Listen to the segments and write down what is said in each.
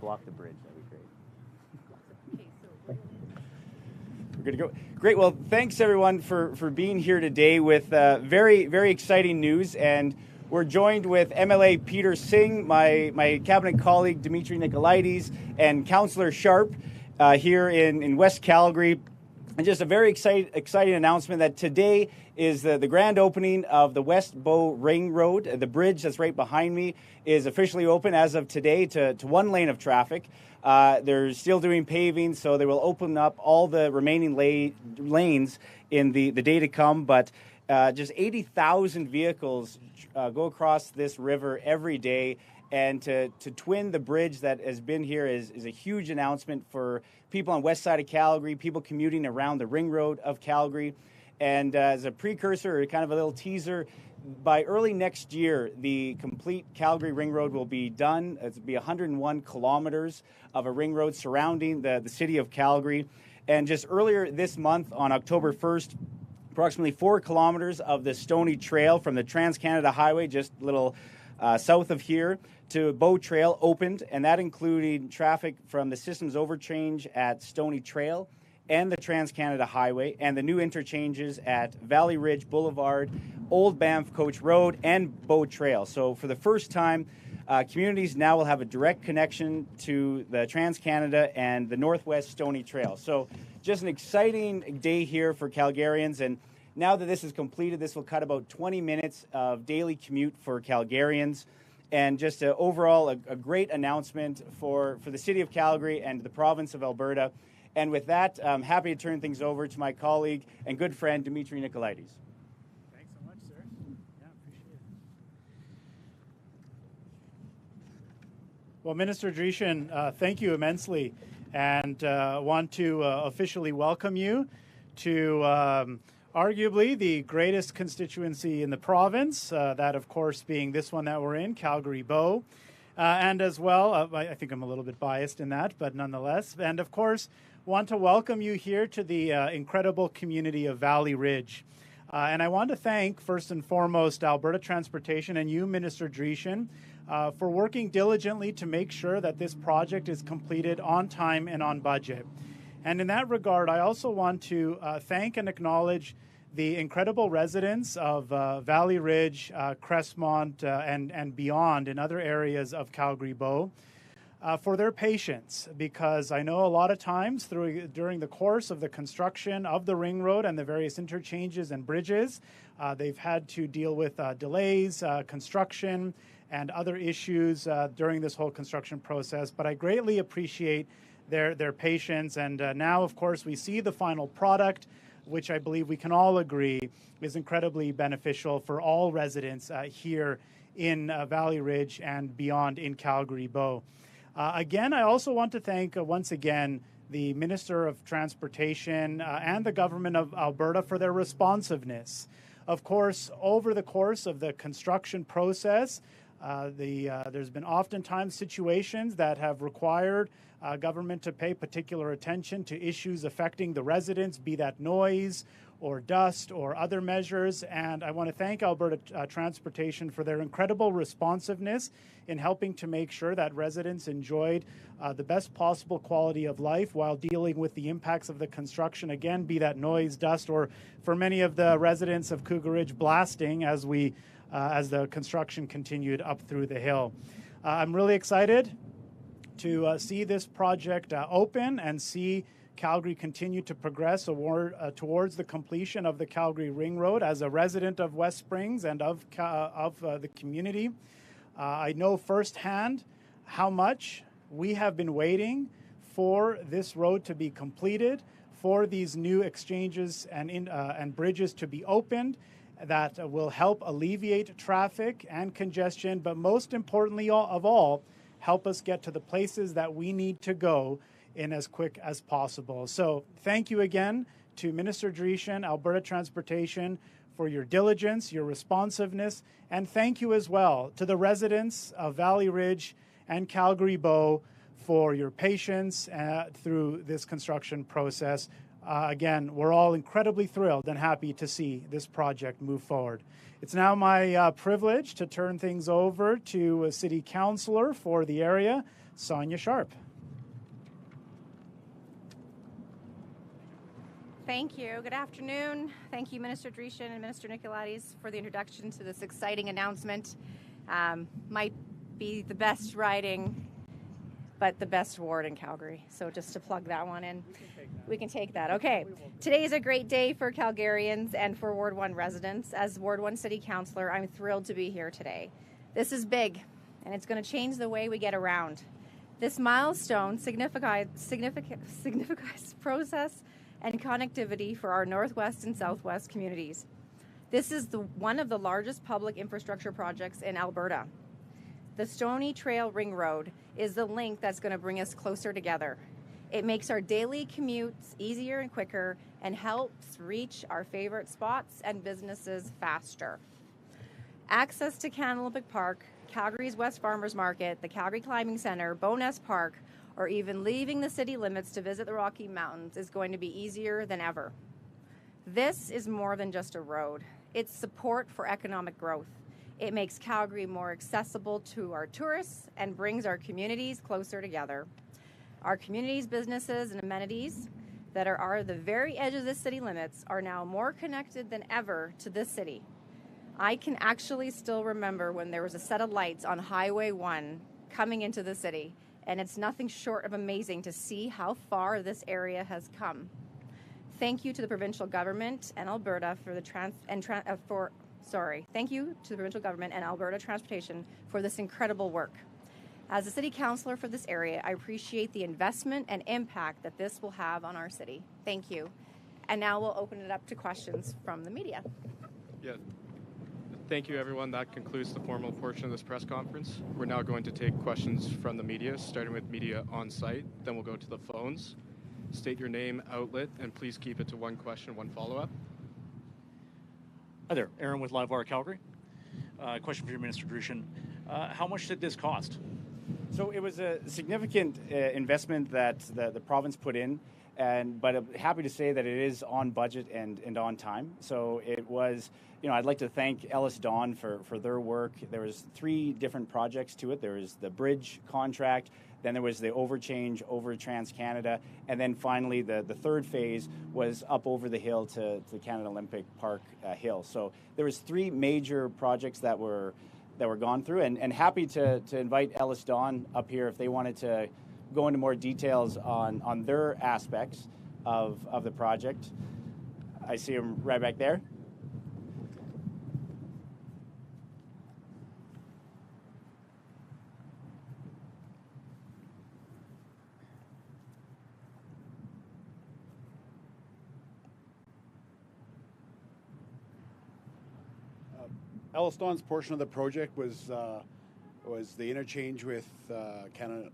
block the bridge. That'd be great. We're good to go. Great. Well, thanks everyone for being here today with very, very exciting news. And we're joined with MLA Peter Singh, my cabinet colleague Dimitri Nicolaides, and Councillor Sharp here in West Calgary. And just a very exciting announcement that today is the grand opening of the West Bow Ring Road. The bridge that's right behind me is officially open as of today to one lane of traffic. They're still doing paving, so they will open up all the remaining lanes in the day to come. But just 80,000 vehicles go across this river every day. And to twin the bridge that has been here is a huge announcement for people on west side of Calgary, people commuting around the ring road of Calgary. And as a precursor, or kind of a little teaser, by early next year, the complete Calgary Ring Road will be done. It'll be 101 kilometers of a ring road surrounding the city of Calgary. And just earlier this month, on October 1st, approximately 4 kilometers of the Stony Trail from the Trans-Canada Highway, just a little south of here, to Bow Trail opened, and that included traffic from the systems overchange at Stony Trail and the Trans-Canada Highway, and the new interchanges at Valley Ridge Boulevard, Old Banff Coach Road, and Bow Trail. So for the first time, communities now will have a direct connection to the Trans-Canada and the Northwest Stony Trail. So just an exciting day here for Calgarians, and now that this is completed, this will cut about 20 minutes of daily commute for Calgarians, and just overall a great announcement for the city of Calgary and the province of Alberta. And with that, I'm happy to turn things over to my colleague and good friend, Dimitri Nicolaides. Thanks so much, sir. Yeah, appreciate it. Well, Minister Dreeshen, thank you immensely, and want to officially welcome you to arguably the greatest constituency in the province, that of course being this one that we're in, Calgary Bow. And as well, I think I'm a little bit biased in that, but nonetheless. And of course, want to welcome you here to the incredible community of Valley Ridge. And I want to thank, first and foremost, Alberta Transportation and you, Minister Dreeshen, for working diligently to make sure that this project is completed on time and on budget. And in that regard, I also want to thank and acknowledge the incredible residents of Valley Ridge, Crestmont, and beyond in other areas of Calgary Bow for their patience, because I know a lot of times during the course of the construction of the ring road and the various interchanges and bridges, they've had to deal with delays, construction, and other issues during this whole construction process. But I greatly appreciate their patience, and now, of course, we see the final product, which I believe we can all agree is incredibly beneficial for all residents here in Valley Ridge and beyond in Calgary Bow. Again, I also want to thank once again the Minister of Transportation and the Government of Alberta for their responsiveness. Of course, over the course of the construction process, there's been oftentimes situations that have required government to pay particular attention to issues affecting the residents, be that noise or dust or other measures. And I want to thank Alberta Transportation for their incredible responsiveness in helping to make sure that residents enjoyed the best possible quality of life while dealing with the impacts of the construction, again, be that noise, dust, or for many of the residents of Cougar Ridge, blasting as the construction continued up through the hill. I'm really excited to see this project open and see Calgary continue to progress towards the completion of the Calgary Ring Road. As a resident of West Springs and of the community, I know firsthand how much we have been waiting for this road to be completed, for these new exchanges and bridges to be opened that will help alleviate traffic and congestion, but most importantly of all, help us get to the places that we need to go in as quick as possible. So thank you again to Minister Dreeshen, Alberta Transportation, for your diligence, your responsiveness, and thank you as well to the residents of Valley Ridge and Calgary Bow for your patience through this construction process. again, we're all incredibly thrilled and happy to see this project move forward. It's now my privilege to turn things over to a City Councillor for the area, Sonia Sharp. Thank you. Good afternoon. Thank you, Minister Dreeshen and Minister Nicolaides, for the introduction to this exciting announcement. Might be the best riding, but the best ward in Calgary. So just to plug that one in. We can take that. Okay. Today is a great day for Calgarians and for Ward 1 residents. As Ward 1 City Councillor, I'm thrilled to be here today. This is big, and it's going to change the way we get around. This milestone signifies process and connectivity for our Northwest and Southwest communities. This is one of the largest public infrastructure projects in Alberta. The Stony Trail Ring Road is the link that's going to bring us closer together. It makes our daily commutes easier and quicker and helps reach our favorite spots and businesses faster. Access to Canada Olympic Park, Calgary's West Farmers Market, the Calgary Climbing Centre, Bowness Park, or even leaving the city limits to visit the Rocky Mountains is going to be easier than ever. This is more than just a road. It's support for economic growth. It makes Calgary more accessible to our tourists and brings our communities closer together. Our communities, businesses, and amenities that are the very edge of the city limits are now more connected than ever to this city. I can actually still remember when there was a set of lights on Highway 1 coming into the city, and it's nothing short of amazing to see how far this area has come. Thank you to the provincial government and Alberta for the thank you to the provincial government and Alberta Transportation for this incredible work. As a city councillor for this area, I appreciate the investment and impact that this will have on our city. Thank you. And now we'll open it up to questions from the media. Yeah. Thank you, everyone. That concludes the formal portion of this press conference. We're now going to take questions from the media, starting with media on site. Then we'll go to the phones. State your name, outlet, and please keep it to one question, one follow-up. Hi there, Aaron with Livewire Calgary. Question for your Minister Dreeshen. How much did this cost? So it was a significant investment that the province put in, but I'm happy to say that it is on budget and on time. So it was, I'd like to thank Ellis Dawn for their work. There was 3 different projects to it. There was the bridge contract, then there was the overchange over Trans-Canada, and then finally the third phase was up over the hill to Canada Olympic Park Hill. So there was 3 major projects that were gone through, and happy to invite Ellis Dawn up here if they wanted to go into more details on their aspects of the project. I see him right back there. Ellis Dawn's portion of the project was the interchange with Canada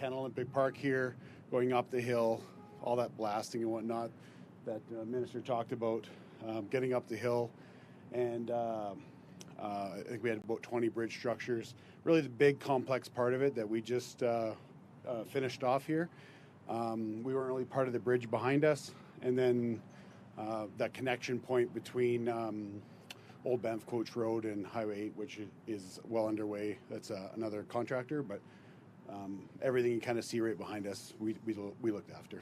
Olympic Park here, going up the hill, all that blasting and whatnot that the Minister talked about, getting up the hill, and I think we had about 20 bridge structures. Really the big complex part of it that we just finished off here. We weren't really part of the bridge behind us, and then that connection point between Old Banff Coach Road and Highway 8, which is well underway. That's another contractor, but everything you kind of see right behind us, we looked after.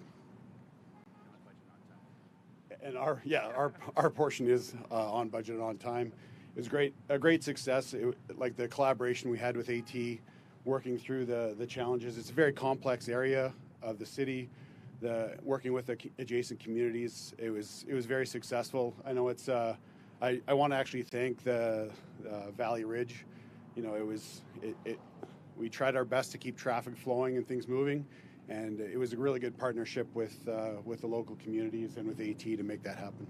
And our portion is on budget and on time. It was a great success. Like the collaboration we had with AT, working through the challenges. It's a very complex area of the city. Working with the adjacent communities, it was very successful. I know it's. I want to actually thank the Valley Ridge. We tried our best to keep traffic flowing and things moving, and it was a really good partnership with the local communities and with AT to make that happen.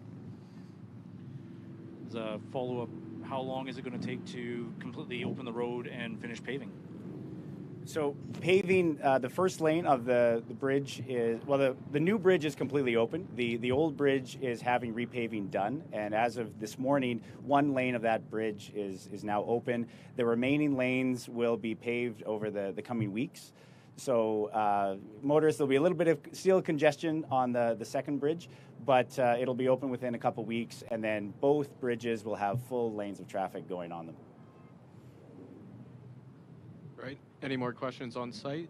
As a follow-up, how long is it going to take to completely open the road and finish paving? So paving the first lane of the bridge is, the new bridge is completely open. The old bridge is having repaving done, and as of this morning, one lane of that bridge is now open. The remaining lanes will be paved over the coming weeks. So motorists, there'll be a little bit of still congestion on the second bridge, but it'll be open within a couple weeks, and then both bridges will have full lanes of traffic going on them. Right. Any more questions on site?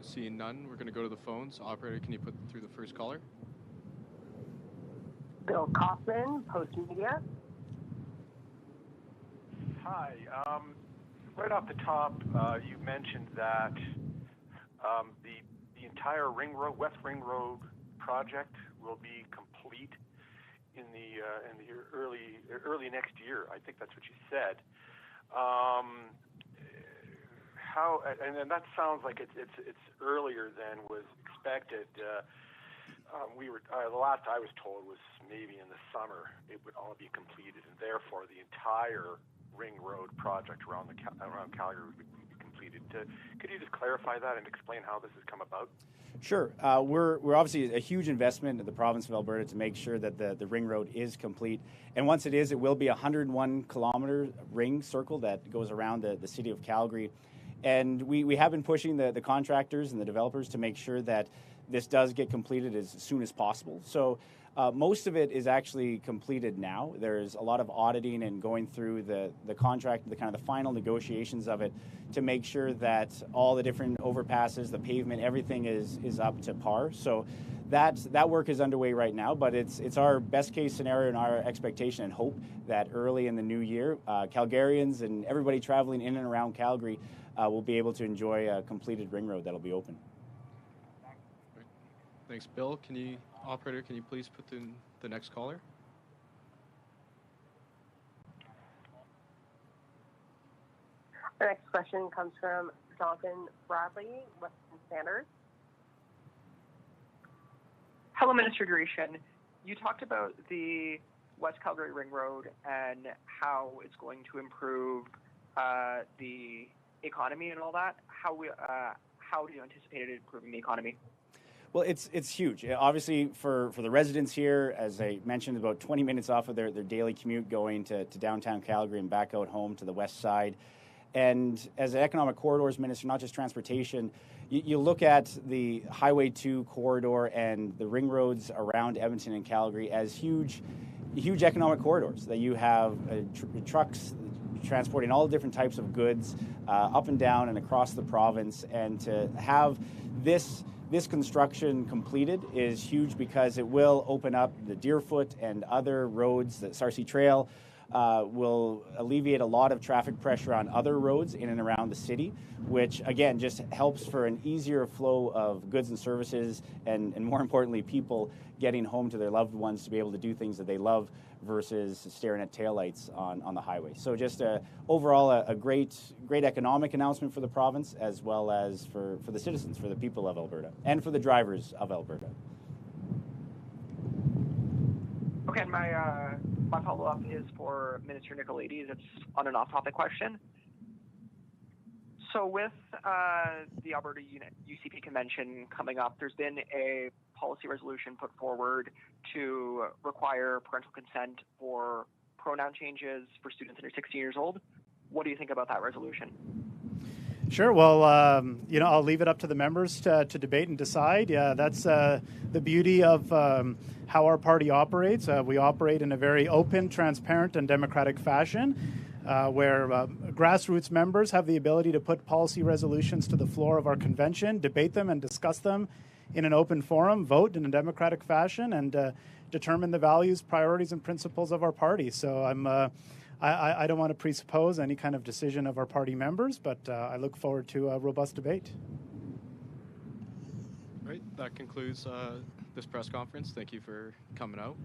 Seeing none, we're going to go to the phones. Operator, can you put through the first caller? Bill Kaufman, Post Media. Hi. Right off the top, you mentioned that the entire West Ring Road project will be complete in the early next year. I think that's what you said. And then that sounds like it's earlier than was expected. The last I was told was maybe in the summer it would all be completed, and therefore the entire Ring Road project around Calgary would be completed. Could you just clarify that and explain how this has come about? Sure. We're obviously a huge investment in the province of Alberta to make sure that the Ring Road is complete. And once it is, it will be a 101-kilometer ring circle that goes around the city of Calgary. And we have been pushing the contractors and the developers to make sure that this does get completed as soon as possible. So most of it is actually completed now. There's a lot of auditing and going through the contract, the kind of the final negotiations of it to make sure that all the different overpasses, the pavement, everything is up to par. So that work is underway right now, but it's our best case scenario and our expectation and hope that early in the new year, Calgarians and everybody traveling in and around Calgary will be able to enjoy a completed ring road that'll be open. Thanks, Bill. Operator, can you please put in the next caller? The next question comes from Jonathan Bradley, Western Standard. Hello, Minister Dreeshen. You talked about the West Calgary Ring Road and how it's going to improve the economy and all that. How do you anticipate it improving the economy? Well, it's huge. Obviously, for the residents here, as I mentioned, about 20 minutes off of their daily commute going to downtown Calgary and back out home to the west side. And as an economic corridors minister, not just transportation, you look at the Highway 2 corridor and the ring roads around Edmonton and Calgary as huge economic corridors that you have trucks transporting all different types of goods up and down and across the province. And to have this construction completed is huge because it will open up the Deerfoot and other roads. The Sarcee Trail will alleviate a lot of traffic pressure on other roads in and around the city, which again just helps for an easier flow of goods and services and more importantly people getting home to their loved ones to be able to do things that they love versus staring at taillights on the highway. So just overall a great economic announcement for the province as well as for the citizens, for the people of Alberta, and for the drivers of Alberta. Okay, and my follow-up is for Minister Nicolaides. It's on an off-topic question. So with the Alberta UCP convention coming up, there's been a policy resolution put forward to require parental consent for pronoun changes for students under 16 years old. What do you think about that resolution? Sure. Well, I'll leave it up to the members to debate and decide. Yeah, that's the beauty of how our party operates. We operate in a very open, transparent, and democratic fashion, where grassroots members have the ability to put policy resolutions to the floor of our convention, debate them, and discuss them in an open forum, vote in a democratic fashion, and determine the values, priorities, and principles of our party. So I don't want to presuppose any kind of decision of our party members, but I look forward to a robust debate. Right, that concludes this press conference. Thank you for coming out.